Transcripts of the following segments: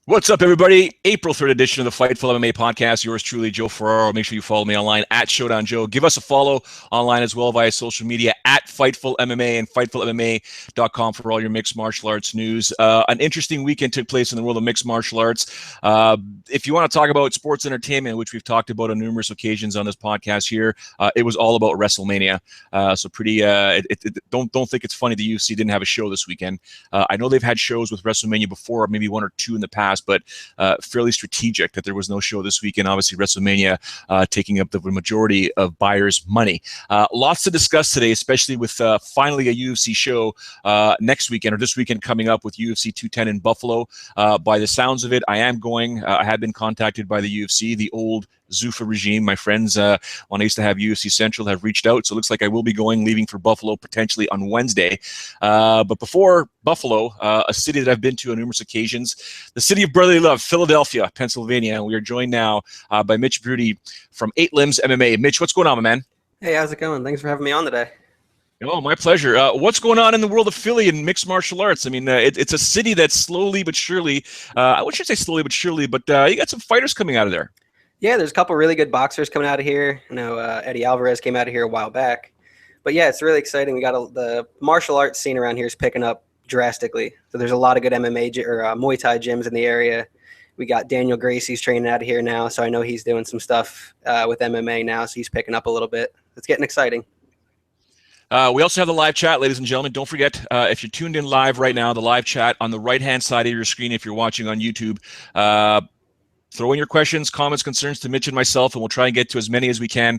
What's up, everybody? April 3rd edition of the Fightful MMA Podcast. Yours truly, Joe Ferraro. Make sure you follow me online at Showdown Joe. Give us a follow online as well via social media at Fightful MMA and FightfulMMA.com for all your mixed martial arts news. An interesting weekend took place in the world of mixed martial arts. If you want to talk about sports entertainment, which we've talked about on numerous occasions on this podcast here, it was all about WrestleMania. Don't think it's funny the UFC didn't have a show this weekend. I know they've had shows with WrestleMania before, maybe one or two in the past, but fairly strategic that there was no show this weekend. Obviously, WrestleMania taking up the majority of buyers' money. Lots to discuss today, especially with finally a UFC show next weekend or this weekend coming up with UFC 210 in Buffalo. By the sounds of it, I am going. I have been contacted by the UFC, the old Zuffa regime. My friends, when I used to have UFC Central, have reached out. So it looks like I will be going, leaving for Buffalo potentially on Wednesday. But before Buffalo, a city that I've been to on numerous occasions, the city of brotherly love, Philadelphia, Pennsylvania. And we are joined now by Mitch Brudy from Limbs MMA. Mitch, what's going on, my man? Hey, how's it going? Thanks for having me on today. Oh, my pleasure. What's going on in the world of Philly and mixed martial arts? I mean, it's a city that's slowly but surely, I wouldn't say slowly but surely, but you got some fighters coming out of there. Yeah, there's a couple really good boxers coming out of here. You know, Eddie Alvarez came out of here a while back. But yeah, it's really exciting. We got the martial arts scene around here is picking up drastically. So there's a lot of good MMA or Muay Thai gyms in the area. We got Daniel Gracie's training out of here now, so I know he's doing some stuff with MMA now, so he's picking up a little bit. It's getting exciting. We also have the live chat, ladies and gentlemen. Don't forget, if you're tuned in live right now, the live chat on the right-hand side of your screen if you're watching on YouTube. Throw in your questions, comments, concerns to Mitch and myself, and we'll try and get to as many as we can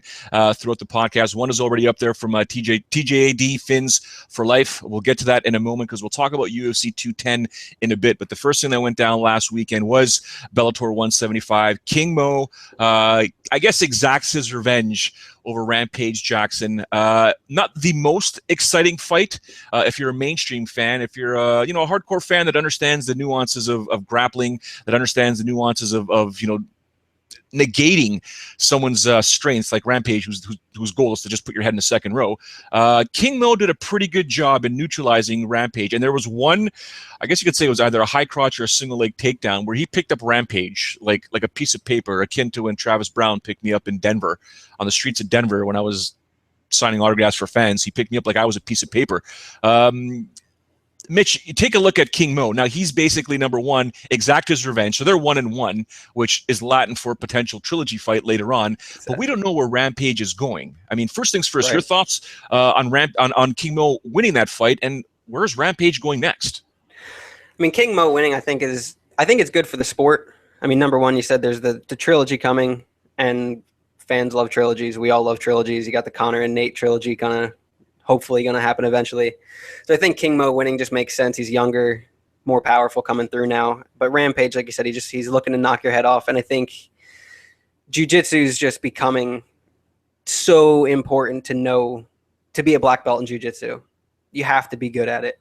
throughout the podcast. One is already up there from TJAD Fins for Life. We'll get to that in a moment because we'll talk about UFC 210 in a bit. But the first thing that went down last weekend was Bellator 175. King Mo, I guess, exacts his revenge over Rampage Jackson. Not the most exciting fight if you're a mainstream fan. If you're a hardcore fan that understands the nuances of grappling, that understands the nuances of negating someone's strengths, like Rampage, whose goal is to just put your head in the second row. King Mo did a pretty good job in neutralizing Rampage, and there was one, I guess you could say it was either a high crotch or a single leg takedown, where he picked up Rampage like a piece of paper, akin to when Travis Brown picked me up in Denver, on the streets of Denver when I was signing autographs for fans. He picked me up like I was a piece of paper. Mitch, you take a look at King Mo. Now, he's basically, number one, exact his revenge. So they're 1-1, which is Latin for potential trilogy fight later on. Exactly. But we don't know where Rampage is going. I mean, first things first, right. Your thoughts on King Mo winning that fight, and where's Rampage going next? I mean, King Mo winning, I think it's good for the sport. I mean, number one, you said there's the trilogy coming, and fans love trilogies. We all love trilogies. You got the Conor and Nate trilogy kind of hopefully going to happen eventually. So I think King Mo winning just makes sense. He's younger, more powerful coming through now. But Rampage, like you said, he's looking to knock your head off. And I think jiu-jitsu is just becoming so important to be a black belt in jiu-jitsu. You have to be good at it.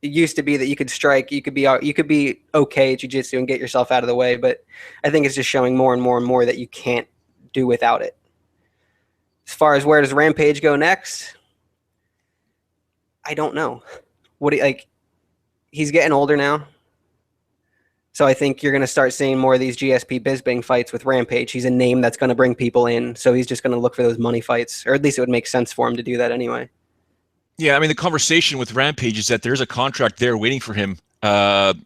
It used to be that you could strike, you could be okay at jiu-jitsu and get yourself out of the way. But I think it's just showing more and more and more that you can't do without it. As far as where does Rampage go next? I don't know. He's getting older now. So I think you're going to start seeing more of these GSP Bisping fights with Rampage. He's a name that's going to bring people in. So he's just going to look for those money fights, or at least it would make sense for him to do that anyway. Yeah, I mean, the conversation with Rampage is that there's a contract there waiting for him,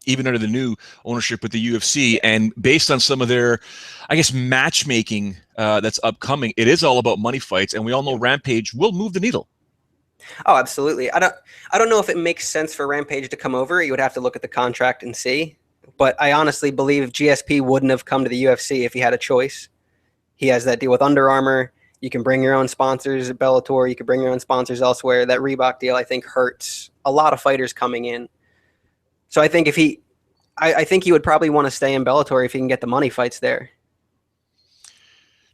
even under the new ownership with the UFC. And based on some of their, I guess, matchmaking that's upcoming, it is all about money fights. And we all know Rampage will move the needle. Oh, absolutely. I don't know if it makes sense for Rampage to come over. You would have to look at the contract and see. But I honestly believe GSP wouldn't have come to the UFC if he had a choice. He has that deal with Under Armour. You can bring your own sponsors at Bellator. You can bring your own sponsors elsewhere. That Reebok deal, I think, hurts a lot of fighters coming in. So I think I think he would probably want to stay in Bellator if he can get the money fights there.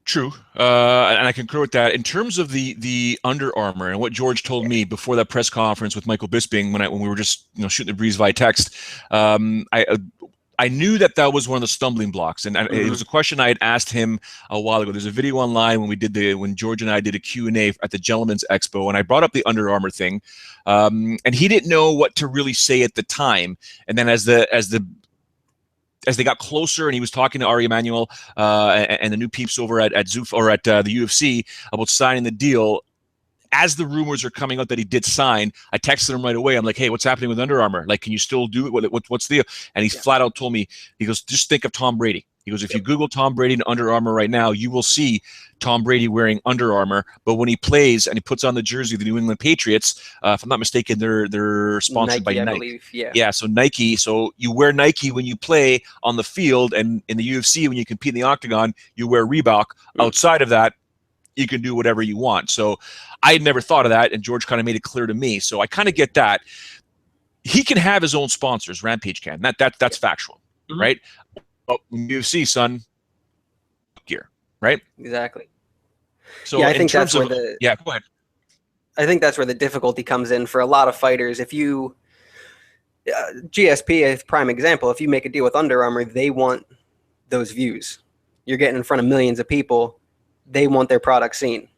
True, and I concur with that. In terms of the Under Armour and what George told me before that press conference with Michael Bisping when we were just shooting the breeze via text, I knew that was one of the stumbling blocks, and it was a question I had asked him a while ago. There's a video online when George and I did a Q&A at the Gentleman's Expo, and I brought up the Under Armour thing, and he didn't know what to really say at the time. And then as the as they got closer and he was talking to Ari Emanuel and the new peeps over at Zuf or at the UFC about signing the deal, as the rumors are coming out that he did sign, I texted him right away. I'm like, hey, what's happening with Under Armour? Like, can you still do it? What's the deal? And he flat out told me, he goes, just think of Tom Brady. He goes, if you Google Tom Brady and Under Armour right now, you will see Tom Brady wearing Under Armour. But when he plays and he puts on the jersey of the New England Patriots, if I'm not mistaken, they're sponsored by Nike. I believe, yeah, so Nike. So you wear Nike when you play on the field, and in the UFC, when you compete in the octagon, you wear Reebok. Outside of that, you can do whatever you want. So I had never thought of that, and George kind of made it clear to me. So I kind of get that. He can have his own sponsors. Rampage can. That's factual, right? Oh, UFC, son, gear, right? Exactly. So yeah, I think that's where the go ahead. I think that's where the difficulty comes in for a lot of fighters. If you GSP is a prime example. If you make a deal with Under Armour, they want those views. You're getting in front of millions of people. They want their product seen.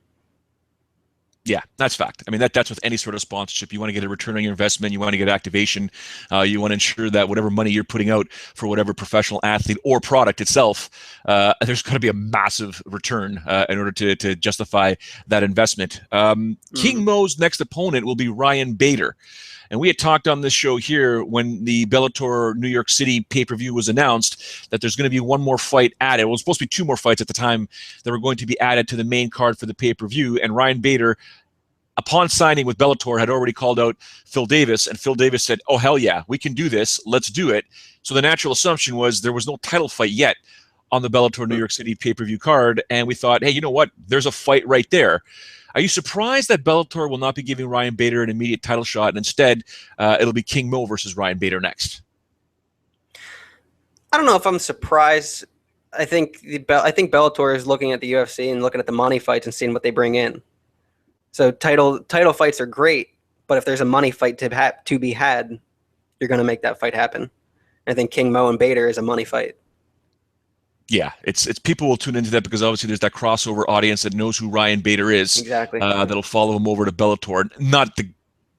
Yeah, that's fact. I mean, that's with any sort of sponsorship. You want to get a return on your investment. You want to get activation. You want to ensure that whatever money you're putting out for whatever professional athlete or product itself, there's got to be a massive return in order to justify that investment. King Mo's next opponent will be Ryan Bader. And we had talked on this show here when the Bellator New York City pay-per-view was announced that there's going to be one more fight added. Well, it was supposed to be two more fights at the time that were going to be added to the main card for the pay-per-view. And Ryan Bader, upon signing with Bellator, had already called out Phil Davis. And Phil Davis said, oh, hell yeah, we can do this. Let's do it. So the natural assumption was there was no title fight yet on the Bellator New York City pay-per-view card. And we thought, hey, you know what? There's a fight right there. Are you surprised that Bellator will not be giving Ryan Bader an immediate title shot, and instead it'll be King Mo versus Ryan Bader next? I don't know if I'm surprised. I think Bellator is looking at the UFC and looking at the money fights and seeing what they bring in. So title fights are great, but if there's a money fight to be had, you're going to make that fight happen. I think King Mo and Bader is a money fight. Yeah, it's people will tune into that because obviously there's that crossover audience that knows who Ryan Bader is. Exactly. That'll follow him over to Bellator. Not the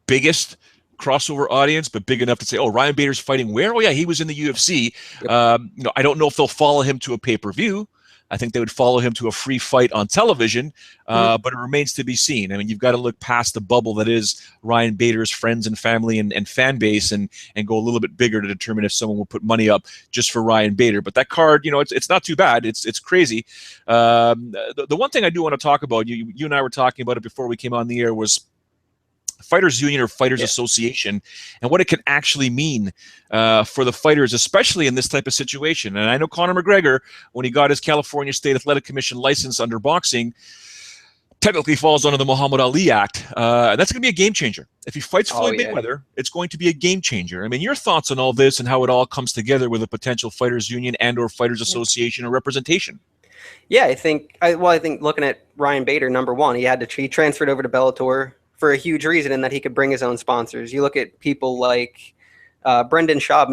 biggest crossover audience, but big enough to say, oh, Ryan Bader's fighting where? Oh, yeah, he was in the UFC. Yep. I don't know if they'll follow him to a pay-per-view. I think they would follow him to a free fight on television, but it remains to be seen. I mean, you've got to look past the bubble that is Ryan Bader's friends and family and fan base and go a little bit bigger to determine if someone will put money up just for Ryan Bader. But that card, it's not too bad. It's crazy. The one thing I do want to talk about, you and I were talking about it before we came on the air, was Fighters Union or Fighters Association and what it can actually mean for the fighters, especially in this type of situation. And I know Conor McGregor, when he got his California State Athletic Commission license under boxing, technically falls under the Muhammad Ali Act. That's going to be a game changer. If he fights Floyd Mayweather, it's going to be a game changer. I mean, your thoughts on all this and how it all comes together with a potential Fighters Union and or Fighters Association or representation? Yeah, I think looking at Ryan Bader, number one, he transferred over to Bellator for a huge reason in that he could bring his own sponsors. You look at people like Brendan Schaub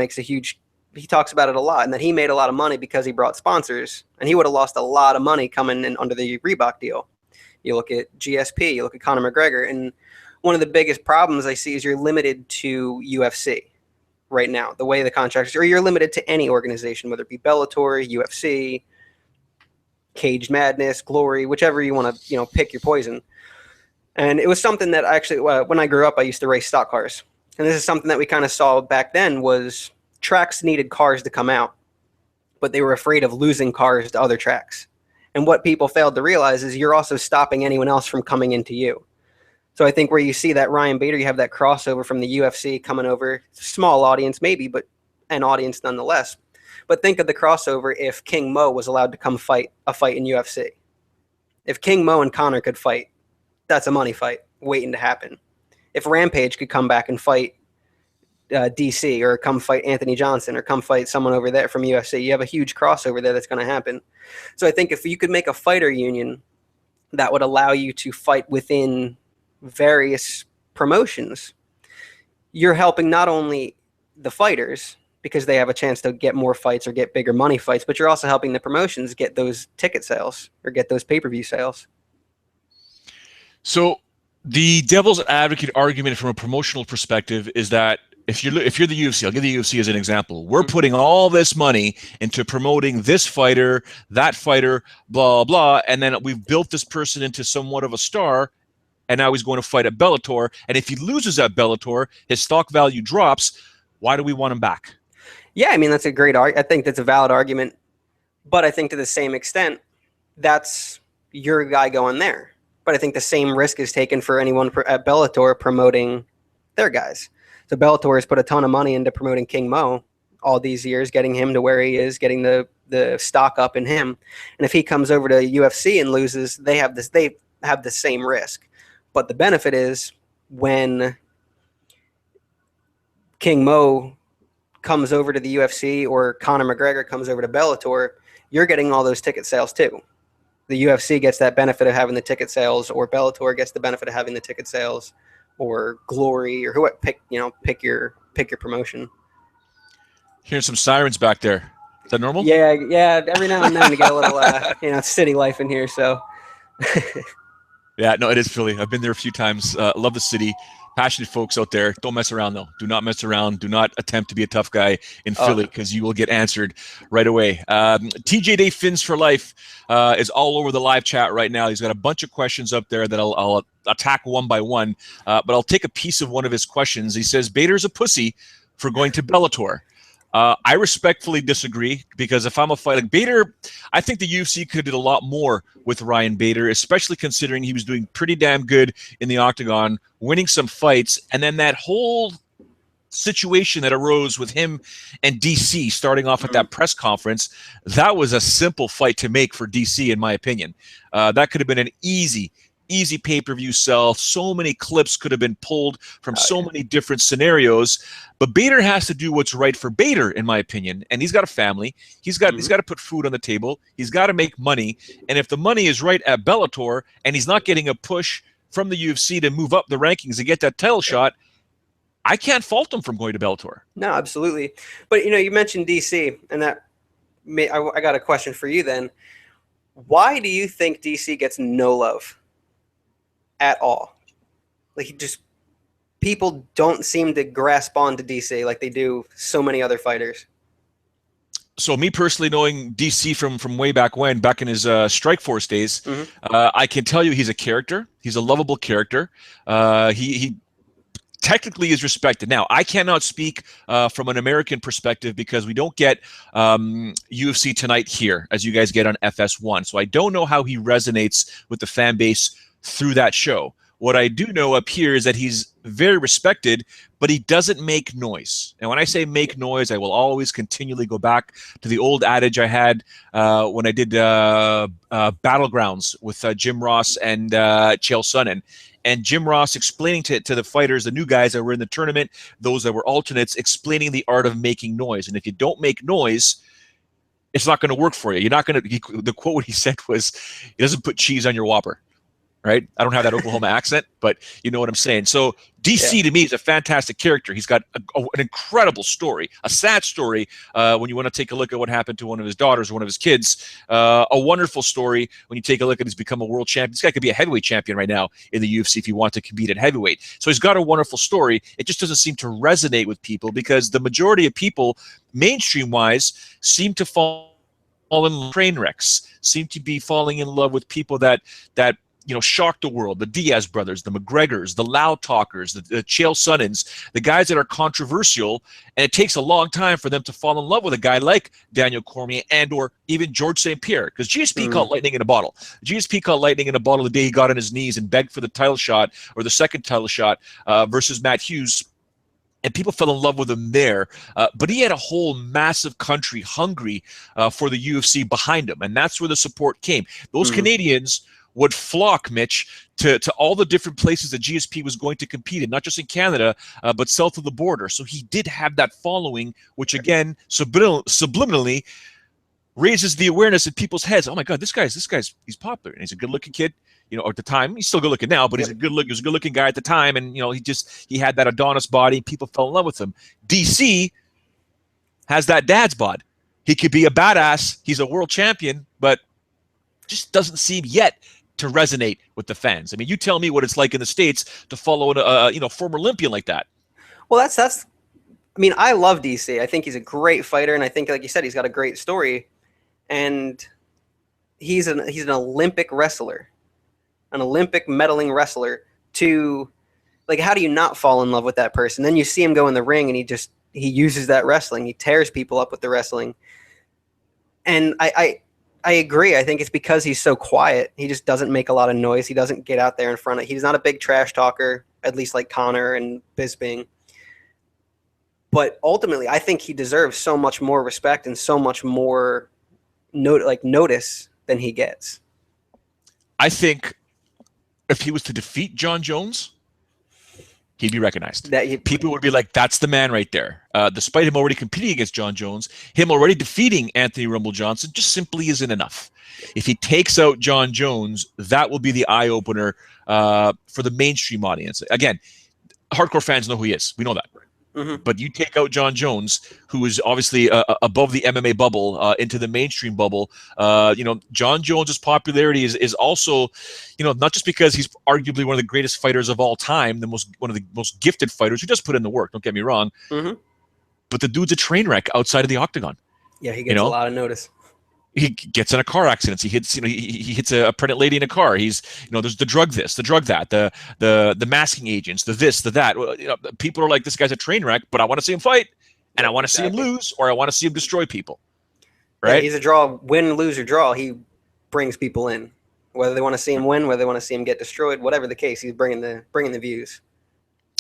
he talks about it a lot, and that he made a lot of money because he brought sponsors, and he would have lost a lot of money coming in under the Reebok deal. You look at GSP, you look at Conor McGregor, and one of the biggest problems I see is you're limited to UFC right now, the way the contracts, or you're limited to any organization, whether it be Bellator, UFC, Cage Madness, Glory, whichever you want to, pick your poison. And it was something that actually, when I grew up, I used to race stock cars. And this is something that we kind of saw back then was tracks needed cars to come out, but they were afraid of losing cars to other tracks. And what people failed to realize is you're also stopping anyone else from coming into you. So I think where you see that Ryan Bader, you have that crossover from the UFC coming over, small audience maybe, but an audience nonetheless. But think of the crossover if King Mo was allowed to come fight a fight in UFC. If King Mo and Conor could fight, that's a money fight waiting to happen. If Rampage could come back and fight DC or come fight Anthony Johnson or come fight someone over there from UFC, you have a huge crossover there that's going to happen. So I think if you could make a fighter union that would allow you to fight within various promotions, you're helping not only the fighters because they have a chance to get more fights or get bigger money fights, but you're also helping the promotions get those ticket sales or get those pay-per-view sales. So the devil's advocate argument from a promotional perspective is that if you're the UFC, I'll give the UFC as an example. We're putting all this money into promoting this fighter, that fighter, blah, blah, and then we've built this person into somewhat of a star, and now he's going to fight at Bellator. And if he loses at Bellator, his stock value drops. Why do we want him back? Yeah, I mean, that's a great argument. I think that's a valid argument. But I think to the same extent, that's your guy going there. But I think the same risk is taken for anyone at Bellator promoting their guys. So Bellator has put a ton of money into promoting King Mo all these years, getting him to where he is, getting the stock up in him. And if he comes over to UFC and loses, they have the same risk. But the benefit is when King Mo comes over to the UFC or Conor McGregor comes over to Bellator, you're getting all those ticket sales too. The UFC gets that benefit of having the ticket sales, or Bellator gets the benefit of having the ticket sales, or Glory, or who pick your promotion. Hearing some sirens back there. Is that normal? Yeah. Every now and then you get a little city life in here. So. Yeah, no, it is Philly. I've been there a few times. Love the city. Passionate folks out there. Don't mess around, though. Do not mess around. Do not attempt to be a tough guy in Philly, because you will get answered right away. TJ Day Fins for Life is all over the live chat right now. He's got a bunch of questions up there that I'll attack one by one, but I'll take a piece of one of his questions. He says, Bader's a pussy for going to Bellator. I respectfully disagree, because if I'm a fighter, like Bader, I think the UFC could have did a lot more with Ryan Bader, especially considering he was doing pretty damn good in the octagon, winning some fights, and then that whole situation that arose with him and DC starting off at that press conference, that was a simple fight to make for DC, in my opinion. That could have been an easy pay-per-view sell. So many clips could have been pulled from so many different scenarios, but Bader has to do what's right for Bader, in my opinion. And he's got a family. He's got to put food on the table. He's got to make money. And if the money is right at Bellator and he's not getting a push from the UFC to move up the rankings and get that title shot, I can't fault him from going to Bellator. No, absolutely. But you mentioned DC, and I got a question for you then. Why do you think DC gets no love at all? Like, people don't seem to grasp on to DC like they do so many other fighters. So me personally, knowing DC from way back when, back in his Strikeforce days, I can tell you he's a character. He's a lovable character. He technically is respected. Now, I cannot speak from an American perspective, because we don't get UFC Tonight here, as you guys get on FS1. So I don't know how he resonates with the fan base through that show. What I do know up here is that he's very respected, but he doesn't make noise. And when I say make noise, I will always continually go back to the old adage I had when I did Battlegrounds with Jim Ross and Chael Sonnen. And Jim Ross explaining to the fighters, the new guys that were in the tournament, those that were alternates, explaining the art of making noise. And if you don't make noise, it's not going to work for you. You're not going to. The quote he said was, "He doesn't put cheese on your Whopper." Right? I don't have that Oklahoma accent, but you know what I'm saying. So DC to me is a fantastic character. He's got an incredible story, a sad story when you want to take a look at what happened to one of his daughters, one of his kids. A wonderful story when you take a look at he's become a world champion. This guy could be a heavyweight champion right now in the UFC if he wants to compete at heavyweight. So he's got a wonderful story. It just doesn't seem to resonate with people, because the majority of people, mainstream-wise, seem to fall in train wrecks, seem to be falling in love with people that shock the world. The Diaz brothers, the McGregors, the loud talkers, the Chael Sonnens, the guys that are controversial, and it takes a long time for them to fall in love with a guy like Daniel Cormier or even George St. Pierre, because GSP caught lightning in a bottle. GSP caught lightning in a bottle the day he got on his knees and begged for the title shot, or the second title shot, versus Matt Hughes. And people fell in love with him there. But he had a whole massive country hungry for the UFC behind him, and that's where the support came. Those Canadians would flock, Mitch, to all the different places that GSP was going to compete in, not just in Canada, but south of the border. So he did have that following, which again, subliminally raises the awareness in people's heads. Oh my God, this guy's he's popular, and he's a good-looking kid. At the time, he's still good-looking now, but he was a good-looking guy at the time, and he had that Adonis body. People fell in love with him. DC has that dad's bod. He could be a badass. He's a world champion, but just doesn't seem yet to resonate with the fans. I mean, you tell me what it's like in the States to follow a former Olympian like that. Well, that's I mean, I love DC. I think he's a great fighter, and I think, like you said, he's got a great story. And he's an Olympic wrestler, an Olympic medaling wrestler. To like, how do you not fall in love with that person? Then you see him go in the ring, and he uses that wrestling. He tears people up with the wrestling. And I agree. I think it's because he's so quiet. He just doesn't make a lot of noise. He doesn't get out there in front of. He's not a big trash talker, at least like Conor and Bisping. But ultimately, I think he deserves so much more respect and so much more notice than he gets. I think if he was to defeat John Jones, he'd be recognized. People would be like, that's the man right there. Despite him already competing against John Jones, him already defeating Anthony Rumble Johnson just simply isn't enough. If he takes out John Jones, that will be the eye-opener for the mainstream audience. Again, hardcore fans know who he is. We know that. Mm-hmm. But you take out John Jones, who is obviously above the MMA bubble, into the mainstream bubble. John Jones's popularity is also, not just because he's arguably one of the greatest fighters of all time, one of the most gifted fighters who does put in the work. Don't get me wrong. Mm-hmm. But the dude's a train wreck outside of the octagon. Yeah, he gets a lot of notice. He gets in a car accident. He hits a pregnant lady in a car. He's, there's the drug this, the drug that, the masking agents, the this, the that. People are like, this guy's a train wreck, but I want to see him fight, and I want to see him lose, or I want to see him destroy people. Right? Yeah, he's a draw, win, lose, or draw. He brings people in, whether they want to see him win, whether they want to see him get destroyed, whatever the case. He's bringing the views.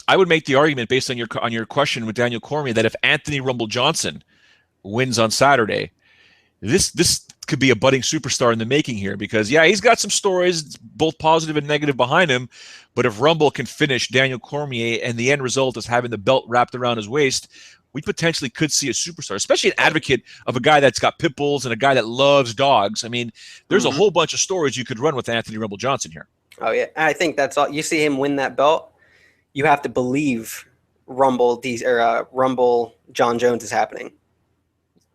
I would make the argument based on your question with Daniel Cormier that if Anthony Rumble Johnson wins on Saturday, this could be a budding superstar in the making here, because he's got some stories, both positive and negative, behind him. But if Rumble can finish Daniel Cormier and the end result is having the belt wrapped around his waist, we potentially could see a superstar, especially an advocate of a guy that's got pit bulls and a guy that loves dogs. I mean, there's a whole bunch of stories you could run with Anthony Rumble Johnson here. Oh yeah, I think that's all. You see him win that belt, you have to believe Rumble John Jones is happening.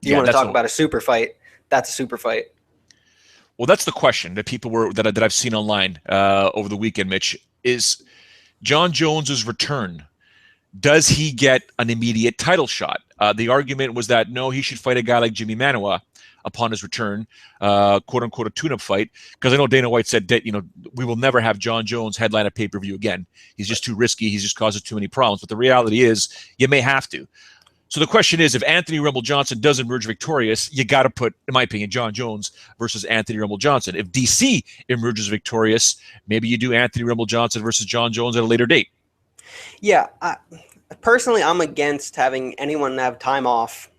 You want to talk about a super fight? That's a super fight. Well, that's the question that people that I've seen online over the weekend, Mitch, is John Jones's return. Does he get an immediate title shot? The argument was that no, he should fight a guy like Jimmy Manuwa upon his return, quote unquote, a tune-up fight. Because I know Dana White said that we will never have John Jones headline a pay-per-view again. He's just too risky. He's just causes too many problems. But the reality is, you may have to. So the question is, if Anthony Rumble Johnson does emerge victorious, you got to put, in my opinion, John Jones versus Anthony Rumble Johnson. If DC emerges victorious, maybe you do Anthony Rumble Johnson versus John Jones at a later date. Yeah, personally, I'm against having anyone have time off,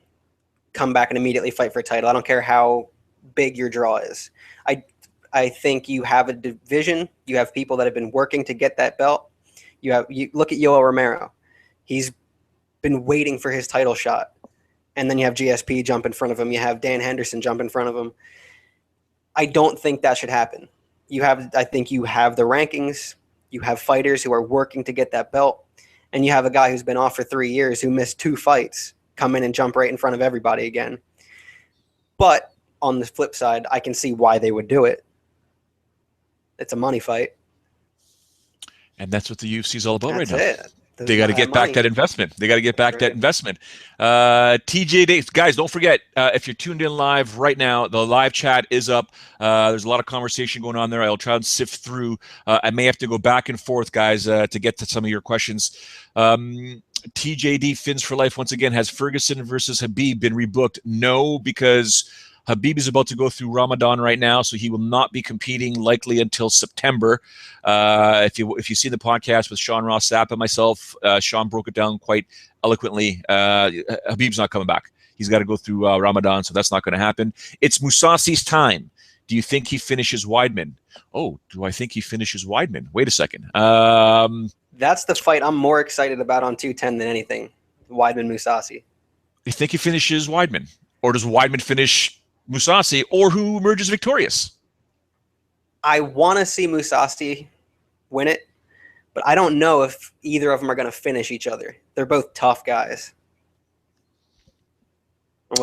come back and immediately fight for a title. I don't care how big your draw is. I think you have a division. You have people that have been working to get that belt. You look at Yoel Romero. He's been waiting for his title shot. And then you have GSP jump in front of him. You have Dan Henderson jump in front of him. I don't think that should happen. I think you have the rankings. You have fighters who are working to get that belt. And you have a guy who's been off for 3 years who missed 2 fights come in and jump right in front of everybody again. But on the flip side, I can see why they would do it. It's a money fight. And that's what the UFC is all about right now. That's it. They got to get back that investment. They got to get back that investment. TJ Davis, guys, don't forget, if you're tuned in live right now, the live chat is up. There's a lot of conversation going on there. I'll try and sift through. I may have to go back and forth, guys, to get to some of your questions. TJD Fins for Life, once again, has Ferguson versus Habib been rebooked? No, because Habib is about to go through Ramadan right now, so he will not be competing likely until September. If you see the podcast with Sean Ross Sapp and myself, Sean broke it down quite eloquently. Habib's not coming back. He's got to go through Ramadan, so that's not going to happen. It's Mousasi's time. Do you think he finishes Weidman? Oh, do I think he finishes Weidman? Wait a second. That's the fight I'm more excited about on 210 than anything. Weidman-Mousasi. You think he finishes Weidman? Or does Weidman finish Mousasi, or who emerges victorious? I want to see Mousasi win it, but I don't know if either of them are going to finish each other. They're both tough guys.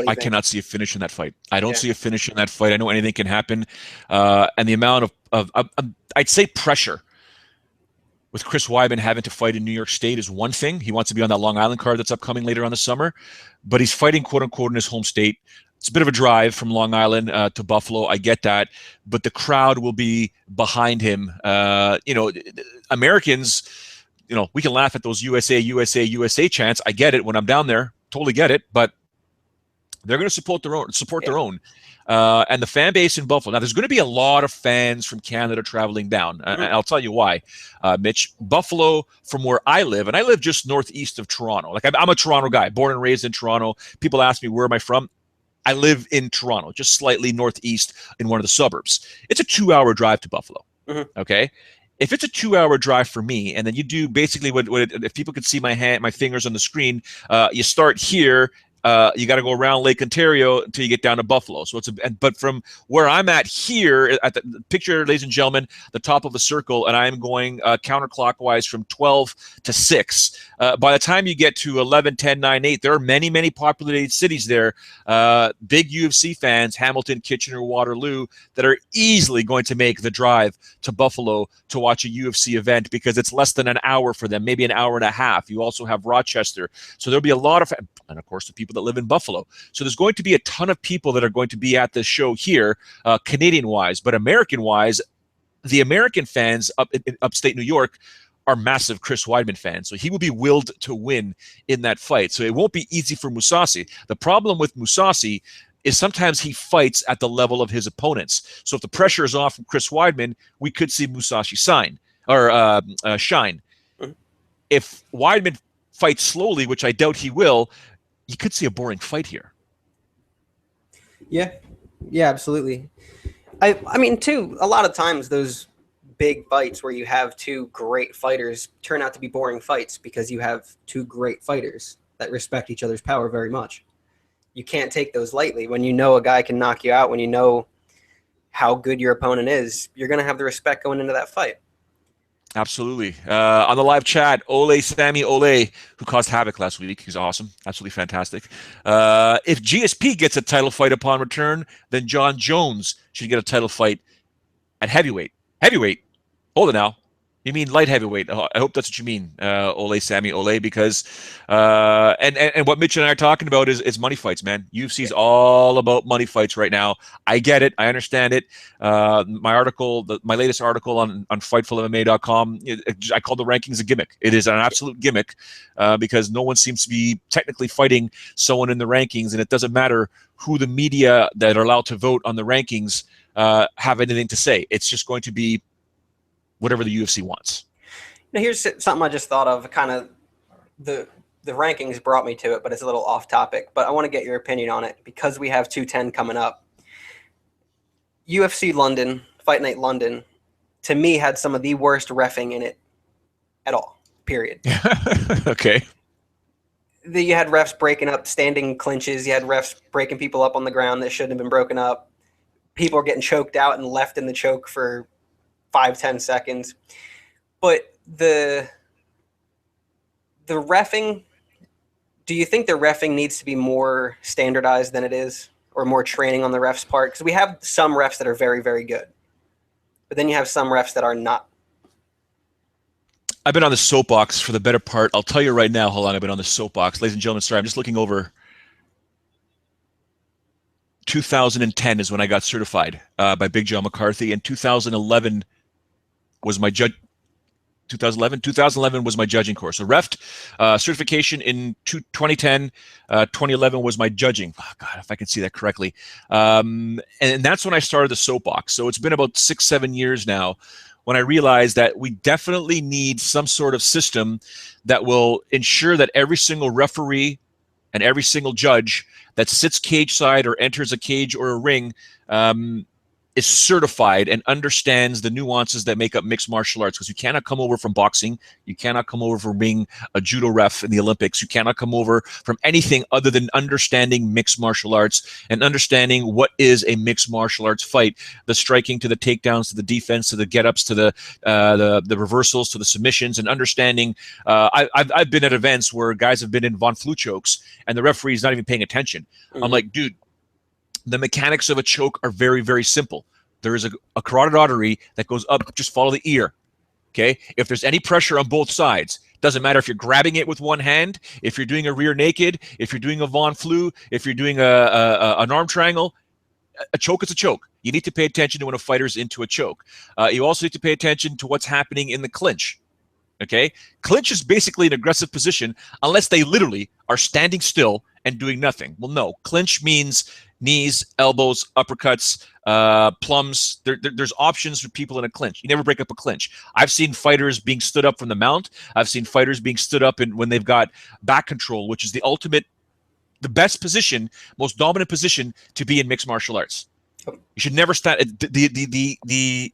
I cannot see a finish in that fight. I don't see a finish in that fight. I know anything can happen. And the amount of I'd say pressure with Chris Weidman having to fight in New York State is one thing. He wants to be on that Long Island card that's upcoming later on the summer, but he's fighting quote unquote in his home state. It's a bit of a drive from Long Island to Buffalo. I get that, but the crowd will be behind him. Americans, we can laugh at those USA chants. I get it when I'm down there, totally get it, but they're going to support their own. And the fan base in Buffalo. Now, there's going to be a lot of fans from Canada traveling down. And I'll tell you why, Mitch. Buffalo, from where I live, and I live just northeast of Toronto. Like, I'm a Toronto guy, born and raised in Toronto. People ask me, where am I from? I live in Toronto, just slightly northeast in one of the suburbs. It's a 2-hour drive to Buffalo, okay? If it's a 2-hour drive for me, and then you do basically if people could see my fingers on the screen, you start here. You got to go around Lake Ontario until you get down to Buffalo. So but from where I'm at here, at the picture, ladies and gentlemen, the top of the circle, and I'm going counterclockwise from 12 to 6. By the time you get to 11, 10, 9, 8, there are many, many populated cities there. Big UFC fans, Hamilton, Kitchener, Waterloo, that are easily going to make the drive to Buffalo to watch a UFC event because it's less than an hour for them, maybe an hour and a half. You also have Rochester. So there'll be a lot of, and of course, the people that live in Buffalo. So there's going to be a ton of people that are going to be at this show here, Canadian-wise, but American-wise, the American fans up in upstate New York are massive Chris Weidman fans. So he will be willed to win in that fight. So it won't be easy for Mousasi. The problem with Mousasi is sometimes he fights at the level of his opponents. So if the pressure is off from Chris Weidman, we could see Mousasi shine. If Weidman fights slowly, which I doubt he will, you could see a boring fight here. Yeah, absolutely. I mean, too, a lot of times those big fights where you have two great fighters turn out to be boring fights because you have two great fighters that respect each other's power very much. You can't take those lightly. When you know a guy can knock you out, when you know how good your opponent is, you're going to have the respect going into that fight. Absolutely. On the live chat, Sammy Ole, who caused havoc last week. He's awesome. Absolutely fantastic. If GSP gets a title fight upon return, then John Jones should get a title fight at heavyweight. Heavyweight? Hold it now. You mean light heavyweight? I hope that's what you mean, Sammy Ole, because and what Mitch and I are talking about is money fights, man. UFC is all about money fights right now. I get it. I understand it. My latest article on FightfulMMA.com, I call the rankings a gimmick. It is an absolute gimmick because no one seems to be technically fighting someone in the rankings, and it doesn't matter who the media that are allowed to vote on the rankings have anything to say. It's just going to be whatever the UFC wants. Now, here's something I just thought of. Kind of the rankings brought me to it, but it's a little off topic. But I want to get your opinion on it because we have 210 coming up. UFC London, Fight Night London, to me had some of the worst reffing in it at all. Period. Okay. You had refs breaking up standing clinches. You had refs breaking people up on the ground that shouldn't have been broken up. People are getting choked out and left in the choke for 5-10 seconds. But the reffing, do you think the reffing needs to be more standardized than it is, or more training on the refs' part? Because we have some refs that are very, very good, but then you have some refs that are not. I've been on the soapbox for the better part. I'll tell you right now how long I've been on the soapbox. Ladies and gentlemen, sorry, I'm just looking over. 2010 is when I got certified by Big John McCarthy, and 2011 was my 2011 was my judging course. So ref certification in 2010, 2011 was my judging. Oh, God, if I can see that correctly. And that's when I started the soapbox. So it's been about 6-7 years now when I realized that we definitely need some sort of system that will ensure that every single referee and every single judge that sits cage side or enters a cage or a ring is certified and understands the nuances that make up mixed martial arts, because you cannot come over from boxing. You cannot come over from being a judo ref in the Olympics. You cannot come over from anything other than understanding mixed martial arts and understanding what is a mixed martial arts fight, the striking to the takedowns to the defense to the get-ups to the reversals to the submissions, and understanding. I've been at events where guys have been in Von Flue chokes and the referee's not even paying attention. Mm-hmm. I'm like, dude, the mechanics of a choke are very, very simple. There is a carotid artery that goes up, just follow the ear. Okay, if there's any pressure on both sides, doesn't matter if you're grabbing it with one hand, if you're doing a rear naked, if you're doing a Von Flu, if you're doing an arm triangle, a choke is a choke. You need to pay attention to when a fighter's into a choke. You also need to pay attention to what's happening in the clinch. Okay, clinch is basically an aggressive position unless they literally are standing still and doing nothing. Well, no, clinch means knees, elbows, uppercuts, plums. There's options for people in a clinch. You never break up a clinch. I've seen fighters being stood up from the mount. I've seen fighters being stood up when they've got back control, which is the ultimate, the best position, most dominant position to be in mixed martial arts. You should never stand. The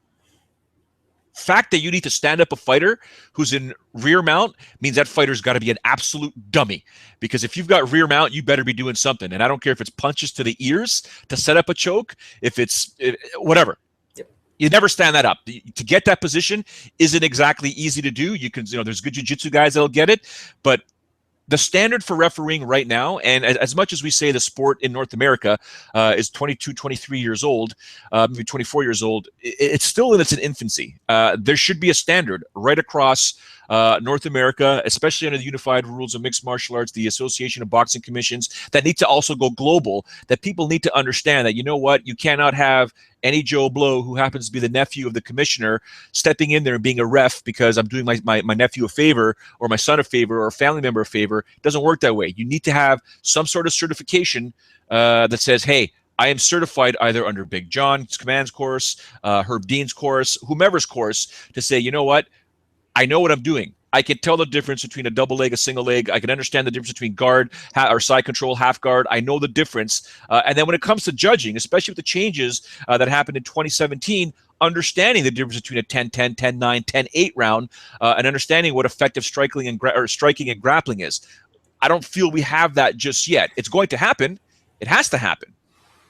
fact that you need to stand up a fighter who's in rear mount means that fighter's got to be an absolute dummy. Because if you've got rear mount, you better be doing something. And I don't care if it's punches to the ears to set up a choke, if it's whatever. Yep. You never stand that up. To get that position isn't exactly easy to do. You can, there's good jiu-jitsu guys that'll get it, but the standard for refereeing right now, and as much as we say the sport in North America is 22, 23 years old, maybe 24 years old, it's still in its infancy. There should be a standard right across North America, especially under the Unified Rules of Mixed Martial Arts, the Association of Boxing Commissions, that need to also go global, that people need to understand that, you know what, you cannot have any Joe Blow who happens to be the nephew of the commissioner stepping in there and being a ref because I'm doing my nephew a favor or my son a favor or a family member a favor. It doesn't work that way. You need to have some sort of certification that says, hey, I am certified either under Big John's Command's course, Herb Dean's course, whomever's course, to say, you know what, I know what I'm doing. I can tell the difference between a double leg, a single leg. I can understand the difference between guard or side control, half guard. I know the difference. And then when it comes to judging, especially with the changes that happened in 2017, understanding the difference between a 10-10, 10-9, 10-8 round, and understanding what effective striking and grappling is. I don't feel we have that just yet. It's going to happen. It has to happen,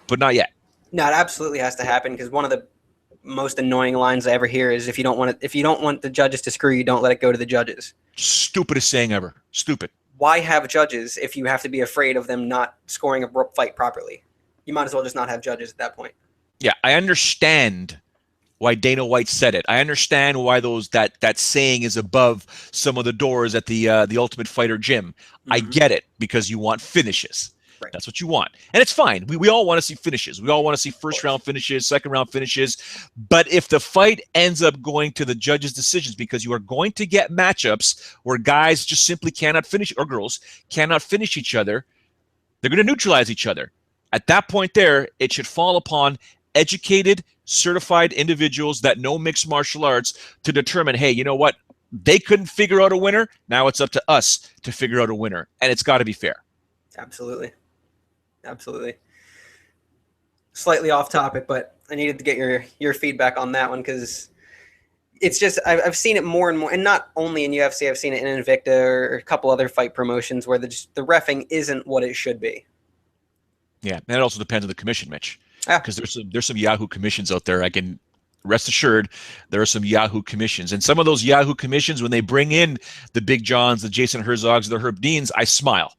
but not yet. No, it absolutely has to happen, because one of the most annoying lines I ever hear is if you don't want the judges to screw you, don't let it go to the judges. Stupidest saying ever. Stupid. Why have judges if you have to be afraid of them not scoring a fight properly? You might as well just not have judges at that point. Yeah, I understand why Dana White said it. I understand why that saying is above some of the doors at the Ultimate Fighter gym. Mm-hmm. I get it, because you want finishes. Right. That's what you want. And it's fine. We all want to see finishes. We all want to see first round finishes, second round finishes. But if the fight ends up going to the judges' decisions, because you are going to get matchups where guys just simply cannot finish, or girls cannot finish each other, they're going to neutralize each other. At that point there, it should fall upon educated, certified individuals that know mixed martial arts to determine, hey, you know what? They couldn't figure out a winner. Now it's up to us to figure out a winner. And it's got to be fair. Absolutely. Absolutely. Slightly off topic, but I needed to get your feedback on that one, because it's just I've seen it more and more, and not only in UFC. I've seen it in Invicta or a couple other fight promotions where the reffing isn't what it should be. Yeah, and it also depends on the commission, Mitch. Yeah. Because there's some Yahoo commissions out there. I can rest assured there are some Yahoo commissions, and some of those Yahoo commissions, when they bring in the Big Johns, the Jason Herzogs, the Herb Deans, I smile.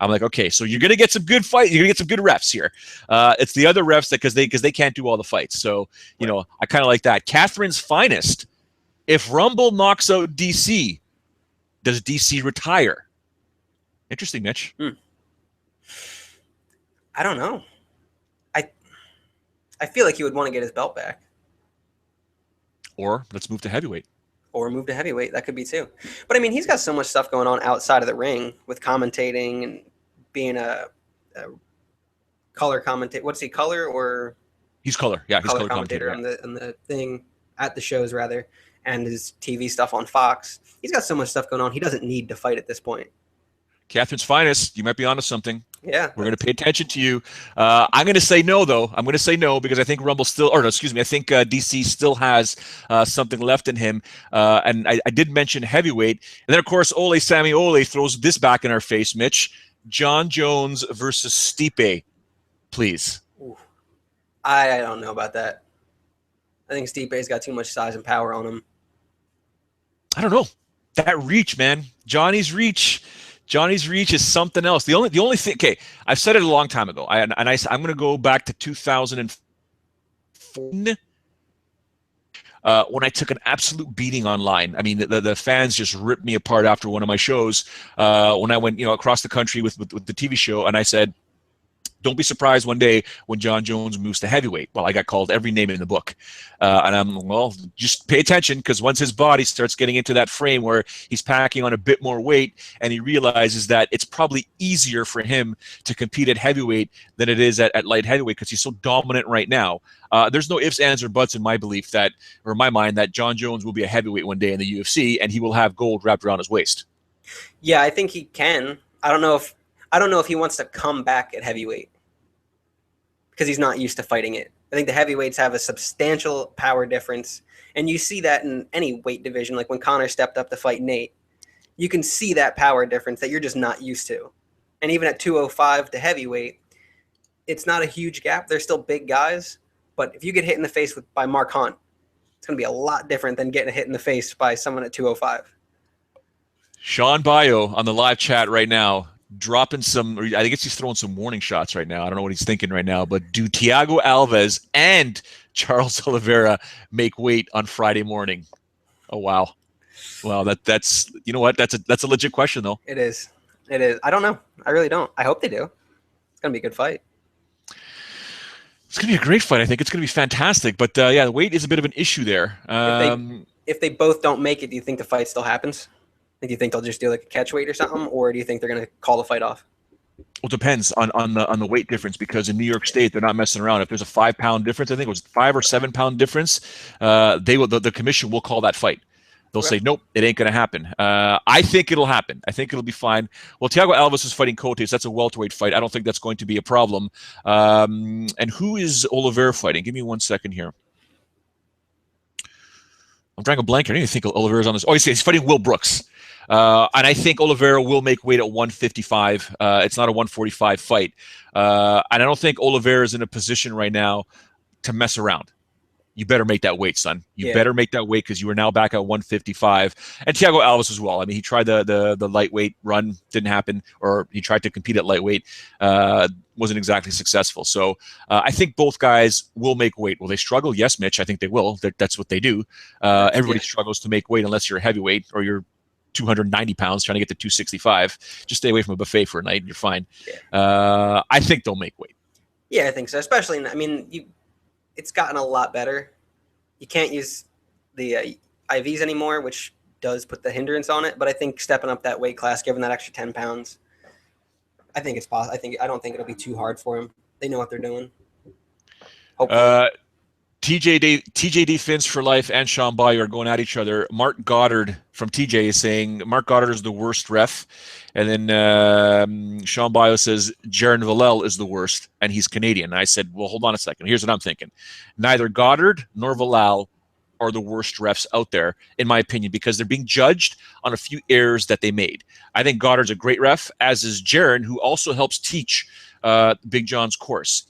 I'm like, okay, so you're gonna get some good fight. You're gonna get some good refs here. It's the other refs that because they can't do all the fights. So you know, I kind of like that. Catherine's finest. If Rumble knocks out DC, does DC retire? Interesting, Mitch. I don't know. I feel like he would want to get his belt back. Or let's move to heavyweight. Or move to heavyweight. That could be too. But I mean, he's got so much stuff going on outside of the ring with commentating and being a color commentator. What's he, color or? He's color. Yeah, he's color commentator on the thing at the shows rather, and his TV stuff on Fox. He's got so much stuff going on. He doesn't need to fight at this point. Catherine's finest. You might be onto something. Yeah. We're going to pay attention to you. I'm going to say no, though. I'm going to say no because I think Rumble still, or no, excuse me, I think DC still has something left in him. And I did mention heavyweight. And then, of course, Ole Sami Ole throws this back in our face, Mitch. John Jones versus Stipe, please. Ooh. I don't know about that. I think Stipe's got too much size and power on him. I don't know. That reach, man. Johnny's reach is something else. The only thing, okay, I've said it a long time ago, I'm going to go back to 2004. when I took an absolute beating online. I mean, the fans just ripped me apart after one of my shows when I went across the country with the TV show, and I said, don't be surprised one day when John Jones moves to heavyweight. Well, I got called every name in the book. Just pay attention, because once his body starts getting into that frame where he's packing on a bit more weight and he realizes that it's probably easier for him to compete at heavyweight than it is at light heavyweight, because he's so dominant right now. There's no ifs, ands, or buts in my belief or my mind, that John Jones will be a heavyweight one day in the UFC, and he will have gold wrapped around his waist. Yeah, I think he can. I don't know if he wants to come back at heavyweight, because he's not used to fighting it. I think the heavyweights have a substantial power difference, and you see that in any weight division. Like when Conor stepped up to fight Nate, you can see that power difference that you're just not used to. And even at 205 to heavyweight, it's not a huge gap. They're still big guys, but if you get hit in the face by Mark Hunt, it's going to be a lot different than getting hit in the face by someone at 205. Sean Bayo on the live chat right now, dropping some, I guess he's throwing some warning shots right now. I don't know what he's thinking right now, but do Thiago Alves and Charles Oliveira make weight on Friday morning? Oh, wow. Well, that's you know what? That's a legit question, though. It is. I don't know. I really don't. I hope they do. It's going to be a good fight. It's going to be a great fight. I think it's going to be fantastic. But the weight is a bit of an issue there. If they both don't make it, do you think the fight still happens? Do you think they'll just do like a catch weight or something, or do you think they're going to call the fight off? Well, it depends on the weight difference, because in New York State they're not messing around. If there's a 5-pound difference, I think it was 5 or 7 pound difference, the commission will call that fight. They'll say, nope, it ain't going to happen. I think it'll happen. I think it'll be fine. Well, Thiago Alves is fighting Cotes. That's a welterweight fight. I don't think that's going to be a problem. And who is Oliveira fighting? Give me 1 second here. I'm drawing a blank. I don't even think Oliveira's on this. Oh, he's fighting Will Brooks. And I think Oliveira will make weight at 155. It's not a 145 fight. And I don't think Oliveira is in a position right now to mess around. You better make that weight, son. You better make that weight, because you are now back at 155. And Thiago Alves as well. I mean, he tried the lightweight run, didn't happen, or he tried to compete at lightweight, wasn't exactly successful. So I think both guys will make weight. Will they struggle? Yes, Mitch, I think they will. That's what they do. Everybody struggles to make weight unless you're a heavyweight or you're 290 pounds trying to get to 265. Just stay away from a buffet for a night and you're fine. I think they'll make weight. Yeah, I think so. Especially, it's gotten a lot better. You can't use the IVs anymore, which does put the hindrance on it. But I think stepping up that weight class, giving that extra 10 pounds, I think it's possible. I don't think it'll be too hard for them. They know what they're doing. Hopefully. TJD Fins for Life and Sean Bayo are going at each other. Mark Goddard from TJ is saying Mark Goddard is the worst ref. And then Sean Bayo says Jaron Villel is the worst, and he's Canadian. And I said, well, hold on a second. Here's what I'm thinking. Neither Goddard nor Villel are the worst refs out there, in my opinion, because they're being judged on a few errors that they made. I think Goddard's a great ref, as is Jaron, who also helps teach Big John's course.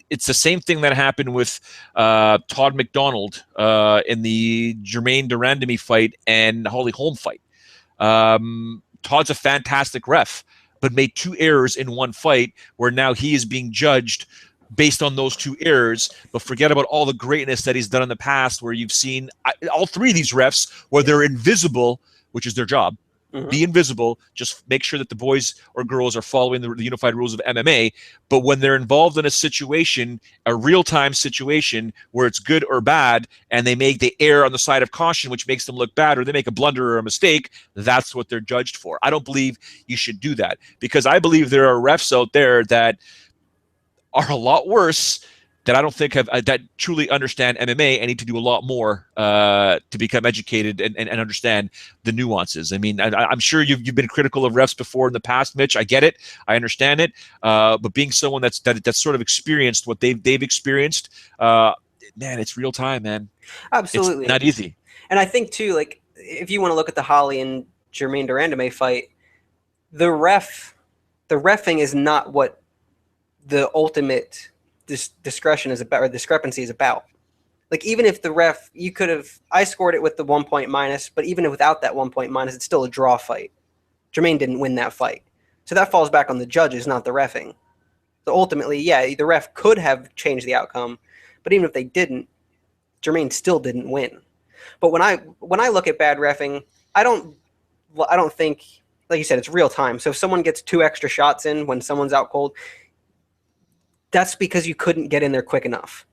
It's the same thing that happened with Todd McDonald in the Jermaine Durandamy fight and Holly Holm fight. Todd's a fantastic ref, but made 2 errors in one fight, where now he is being judged based on those 2 errors. But forget about all the greatness that he's done in the past, where you've seen all 3 of these refs, where they're invisible, which is their job. Be invisible, just make sure that the boys or girls are following the unified rules of MMA. But when they're involved in a situation, a real-time situation where it's good or bad, and they err on the side of caution, which makes them look bad, or they make a blunder or a mistake, that's what they're judged for. I don't believe you should do that, because I believe there are refs out there that are a lot worse, that I don't think that truly understand MMA and need to do a lot more to become educated and understand the nuances. I mean, I'm sure you've been critical of refs before in the past, Mitch. I get it. I understand it. But being someone that's sort of experienced what they've experienced, man, it's real time, man. Absolutely. It's not easy. And I think, too, like, if you want to look at the Holly and Jermaine Durandamy fight, the reffing is not what the ultimate discretion is about, or discrepancy is about. Like, even if the ref, I scored it with the 1 point minus, but even without that 1 point minus, it's still a draw fight. Jermaine didn't win that fight. So that falls back on the judges, not the reffing. So ultimately, yeah, the ref could have changed the outcome, but even if they didn't, Jermaine still didn't win. But when I look at bad reffing, I don't think, like you said, it's real time. So if someone gets 2 extra shots in when someone's out cold, that's because you couldn't get in there quick enough.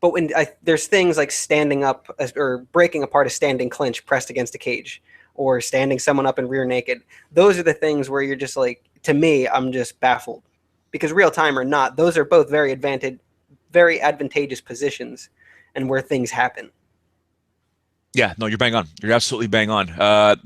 But there's things like standing up or breaking apart a standing clinch pressed against a cage, or standing someone up in rear naked. Those are the things where you're just like, to me, I'm just baffled, because real time or not, those are both very advantageous positions and where things happen. Yeah, no, you're bang on. You're absolutely bang on.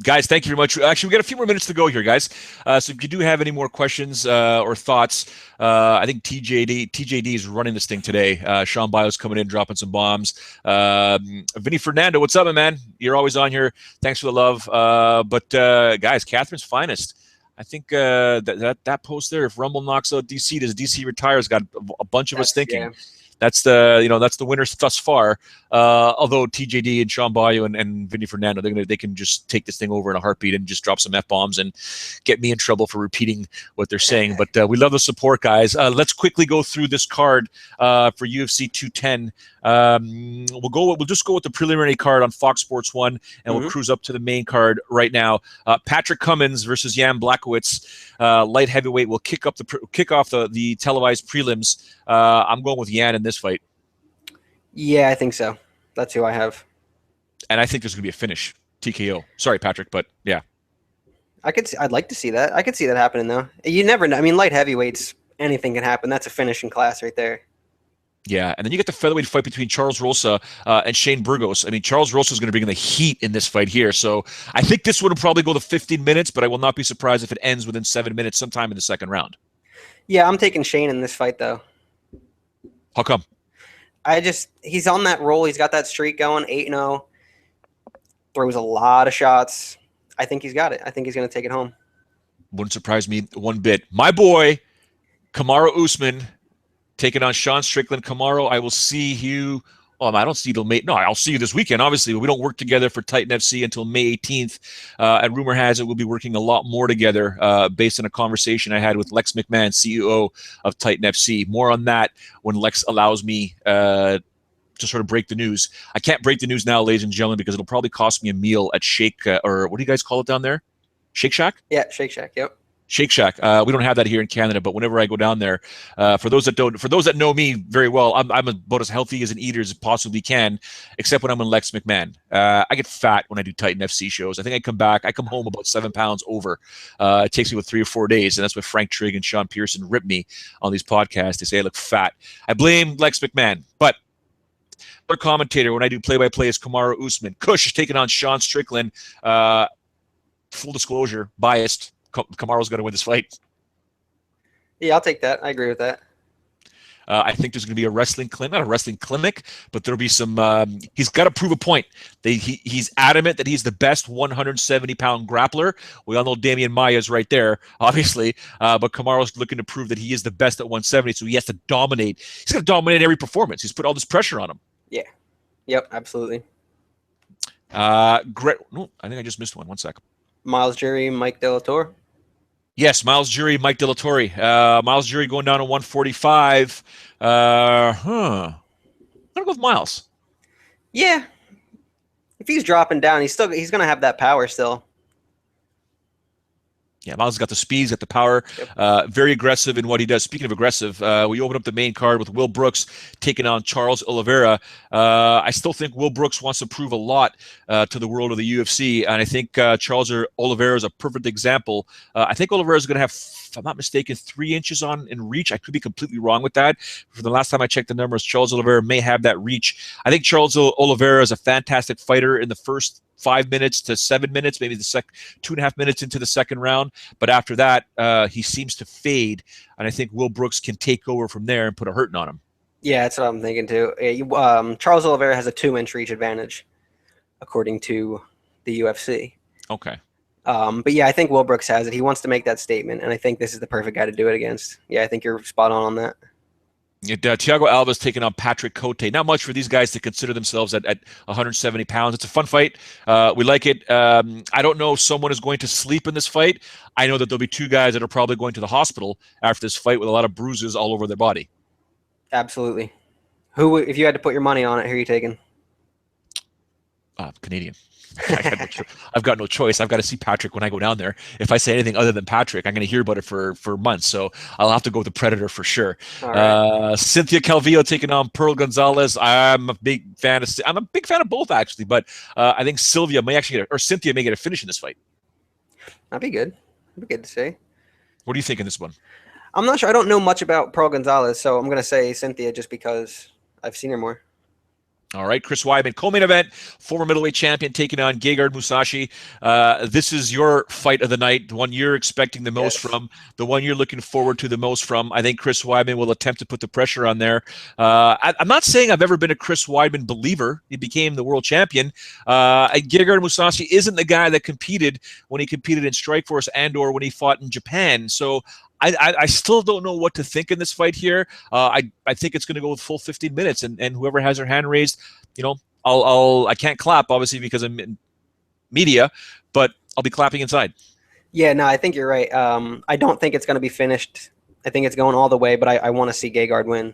Guys, thank you very much. Actually, we got a few more minutes to go here, guys. So if you do have any more questions or thoughts, I think TJD is running this thing today. Sean Bio's coming in, dropping some bombs. Vinny Fernando, what's up, man? You're always on here. Thanks for the love. But guys, Catherine's finest. I think that post there, if Rumble knocks out DC, does DC retire, has got a bunch of us thinking. Yeah. That's the winner thus far. Although TJD and Sean Bayo and Vinny Fernando, they can just take this thing over in a heartbeat and just drop some F-bombs and get me in trouble for repeating what they're saying. But we love the support, guys. Let's quickly go through this card for UFC 210. We'll just go with the preliminary card on Fox Sports 1, and we'll cruise up to the main card right now. Patrick Cummins versus Jan Blachowicz. Light heavyweight will kick off the televised prelims. I'm going with Jan in this fight. Yeah, I think so. That's who I have. And I think there's going to be a finish. TKO. Sorry, Patrick, but yeah. I'd like to see that. I could see that happening, though. You never know. I mean, light heavyweights, anything can happen. That's a finishing class right there. Yeah, and then you get the featherweight fight between Charles Rosa and Shane Burgos. I mean, Charles Rosa is going to bring in the heat in this fight here. So I think this one will probably go to 15 minutes, but I will not be surprised if it ends within 7 minutes sometime in the second round. Yeah, I'm taking Shane in this fight, though. How come? He's on that roll. He's got that streak going, 8-0. Throws a lot of shots. I think he's got it. I think he's going to take it home. Wouldn't surprise me one bit. My boy, Kamaru Usman, taking on Sean Strickland. Kamaru, I will see you. I don't see you till May. No, I'll see you this weekend. Obviously, we don't work together for Titan FC until May 18th. And rumor has it we'll be working a lot more together based on a conversation I had with Lex McMahon, CEO of Titan FC. More on that when Lex allows me to sort of break the news. I can't break the news now, ladies and gentlemen, because it'll probably cost me a meal at Shake, or what do you guys call it down there? Shake Shack? Yeah, Shake Shack. Yep. Shake Shack. We don't have that here in Canada, but whenever I go down there, for those that know me very well, I'm about as healthy as an eater as possibly can, except when I'm in Lex McMahon. I get fat when I do Titan FC shows. I think I come home about 7 pounds over. It takes me about 3 or 4 days, and that's why Frank Trigg and Sean Pearson rip me on these podcasts. They say I look fat. I blame Lex McMahon, but our commentator when I do play-by-play is Kamaru Usman. Kush is taking on Sean Strickland. Full disclosure, biased. Kamaru's going to win this fight. Yeah, I'll take that. I agree with that. I think there's going to be a wrestling clinic, not a wrestling clinic, but there'll be some. He's got to prove a point. He's adamant that he's the best 170-pound grappler. We all know Damian Maia is right there, obviously, but Kamaru's looking to prove that he is the best at 170. So he has to dominate. He's going to dominate every performance. He's put all this pressure on him. Yeah. Yep. Absolutely. Great. No, I think I just missed one. 1 sec. Miles Jury, Mike Bellator. Yes, Miles Jury, Mike Bellator. Miles Jury going down to 145. I'm gonna go with Miles. Yeah, if he's dropping down, he's gonna have that power still. Yeah, Miles has got the speed, he's got the power, very aggressive in what he does. Speaking of aggressive, we open up the main card with Will Brooks taking on Charles Oliveira. I still think Will Brooks wants to prove a lot to the world of the UFC, and I think Charles Oliveira is a perfect example. I think Oliveira is going to have, if I'm not mistaken, 3 inches in reach. I could be completely wrong with that. For the last time I checked the numbers, Charles Oliveira may have that reach. I think Charles Oliveira is a fantastic fighter in the first 5 minutes to 7 minutes, maybe the 2.5 minutes into the second round. But after that, he seems to fade. And I think Will Brooks can take over from there and put a hurting on him. Yeah, that's what I'm thinking too. Charles Oliveira has a 2-inch reach advantage, according to the UFC. Okay. But yeah, I think Will Brooks has it. He wants to make that statement, and I think this is the perfect guy to do it against. Yeah, I think you're spot on that. Thiago Alva's taking on Patrick Cote. Not much for these guys to consider themselves at 170 pounds. It's a fun fight. We like it. I don't know if someone is going to sleep in this fight. I know that there'll be 2 guys that are probably going to the hospital after this fight with a lot of bruises all over their body. Absolutely. Who, if you had to put your money on it, who are you taking? Canadian. I've got no choice. I've got to see Patrick when I go down there. If I say anything other than Patrick, I'm going to hear about it for months. So I'll have to go with the Predator for sure. All right. Cynthia Calvillo taking on Pearl Gonzalez. I'm a big fan of both actually, but I think Cynthia may get a finish in this fight. That'd be good. That'd be good to see. What do you think in this one? I'm not sure. I don't know much about Pearl Gonzalez, so I'm going to say Cynthia just because I've seen her more. All right, Chris Weidman, co-main event, former middleweight champion taking on Gegard Mousasi. This is your fight of the night, the one you're expecting the most from, the one you're looking forward to the most from. I think Chris Weidman will attempt to put the pressure on there. I'm not saying I've ever been a Chris Weidman believer. He became the world champion. Gegard Mousasi isn't the guy that competed when he competed in Strikeforce and or when he fought in Japan. So I still don't know what to think in this fight here. I think it's going to go with full 15 minutes, and whoever has their hand raised, I can't clap obviously because I'm in media, but I'll be clapping inside. Yeah, no, I think you're right. I don't think it's going to be finished. I think it's going all the way, but I want to see Gegard win.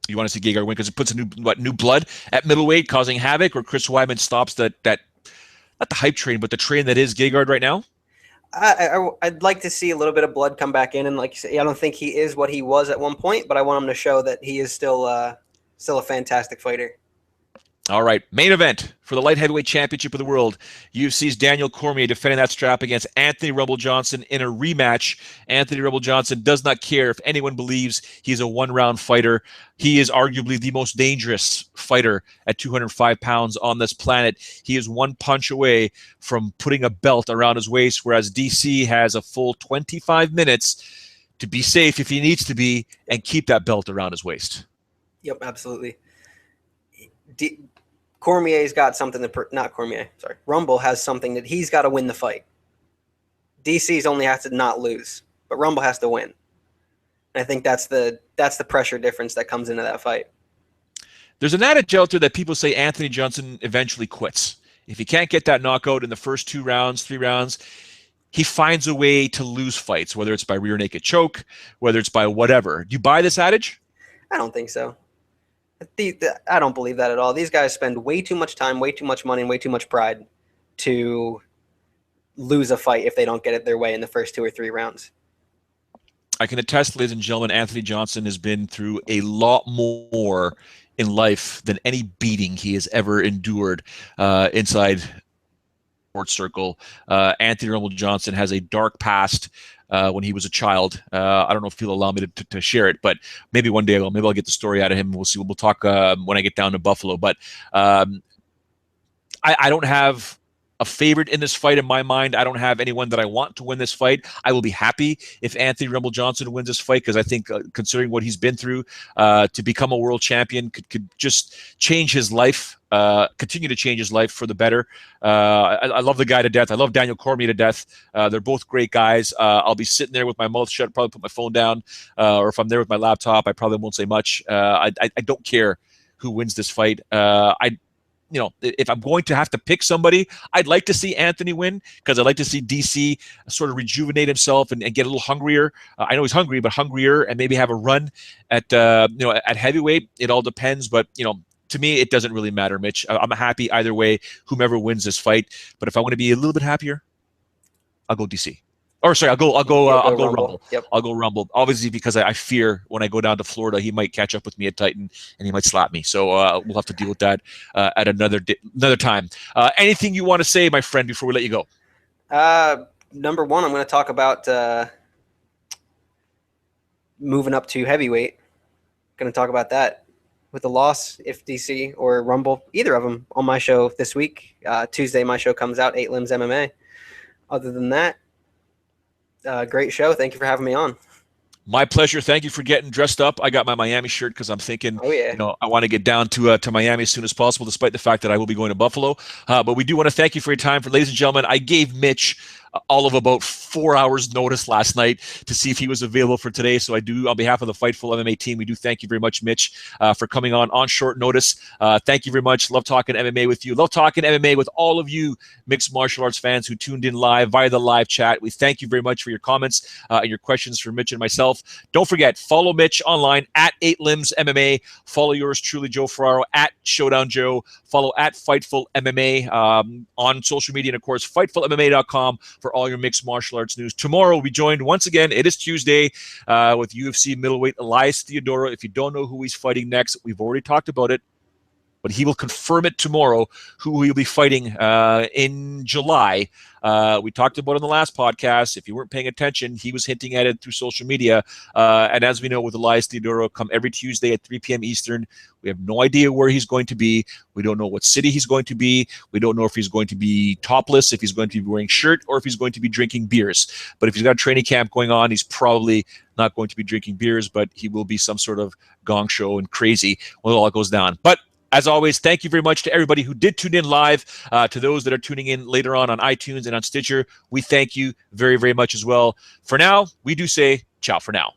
You want to see Gegard win because it puts a new blood at middleweight, causing havoc, or Chris Weidman stops that not the hype train, but the train that is Gegard right now. I'd like to see a little bit of blood come back in, and like you say, I don't think he is what he was at one point, but I want him to show that he is still a fantastic fighter. All right, main event for the light heavyweight championship of the world. UFC's Daniel Cormier defending that strap against Anthony Rumble Johnson in a rematch. Anthony Rumble Johnson does not care if anyone believes he's a one-round fighter. He is arguably the most dangerous fighter at 205 pounds on this planet. He is one punch away from putting a belt around his waist, whereas DC has a full 25 minutes to be safe if he needs to be and keep that belt around his waist. Yep, absolutely. Cormier's got something Rumble has something that he's got to win the fight. DC's only has to not lose, but Rumble has to win. And I think that's the pressure difference that comes into that fight. There's an adage out there that people say Anthony Johnson eventually quits. If he can't get that knockout in the first 2 rounds, 3 rounds, he finds a way to lose fights, whether it's by rear naked choke, whether it's by whatever. Do you buy this adage? I don't think so. I don't believe that at all. These guys spend way too much time, way too much money, and way too much pride to lose a fight if they don't get it their way in the first 2 or 3 rounds. I can attest, ladies and gentlemen, Anthony Johnson has been through a lot more in life than any beating he has ever endured inside sports circle. Anthony Rumble Johnson has a dark past. When he was a child. I don't know if he'll allow me to share it, but maybe one day I'll get the story out of him. We'll see. We'll talk when I get down to Buffalo. But I don't have a favorite in this fight in my mind. I don't have anyone that I want to win this fight. I will be happy if Anthony Rumble Johnson wins this fight because I think considering what he's been through, to become a world champion could just change his life. Continue to change his life for the better. I love the guy to death. I love Daniel Cormier to death. They're both great guys. I'll be sitting there with my mouth shut, probably put my phone down, or if I'm there with my laptop, I probably won't say much. I don't care who wins this fight. If I'm going to have to pick somebody, I'd like to see Anthony win because I'd like to see DC sort of rejuvenate himself and get a little hungrier. I know he's hungry, but hungrier, and maybe have a run at at heavyweight. It all depends, but to me, it doesn't really matter, Mitch. I'm happy either way, whomever wins this fight. But if I want to be a little bit happier, I'll go DC. Or sorry, I'll go Rumble. Yep. I'll go Rumble. Obviously, because I fear when I go down to Florida, he might catch up with me at Titan and he might slap me. So we'll have to deal with that at another time. Anything you want to say, my friend, before we let you go? Number one, I'm going to talk about moving up to heavyweight. Going to talk about that with the loss, if DC or Rumble, either of them, on my show this week. Tuesday, my show comes out, 8 Limbs MMA. Other than that, great show. Thank you for having me on. My pleasure. Thank you for getting dressed up. I got my Miami shirt because I'm thinking, I want to get down to Miami as soon as possible, despite the fact that I will be going to Buffalo. But we do want to thank you for your time. Ladies and gentlemen, I gave Mitch all of about 4 hours notice last night to see if he was available for today. So I do, on behalf of the Fightful MMA team, we do thank you very much, Mitch, for coming on short notice. Thank you very much. Love talking MMA with you. Love talking MMA with all of you mixed martial arts fans who tuned in live via the live chat. We thank you very much for your comments and your questions for Mitch and myself. Don't forget, follow Mitch online at 8Limbs MMA. Follow yours truly, Joe Ferraro, at Showdown Joe. Follow at Fightful MMA on social media. And, of course, FightfulMMA.com for all your mixed martial arts news. Tomorrow, we'll be joined once again. It is Tuesday with UFC middleweight Elias Theodorou. If you don't know who he's fighting next, we've already talked about it, but he will confirm it tomorrow who he'll be fighting in July. We talked about it in the last podcast. If you weren't paying attention, he was hinting at it through social media. And as we know with Elias Theodorou, come every Tuesday at 3 p.m. Eastern. We have no idea where he's going to be. We don't know what city he's going to be. We don't know if he's going to be topless, if he's going to be wearing shirt, or if he's going to be drinking beers. But if he's got a training camp going on, he's probably not going to be drinking beers, but he will be some sort of gong show and crazy when it all goes down. But as always, thank you very much to everybody who did tune in live, to those that are tuning in later on iTunes and on Stitcher. We thank you very, very much as well. For now, we do say ciao for now.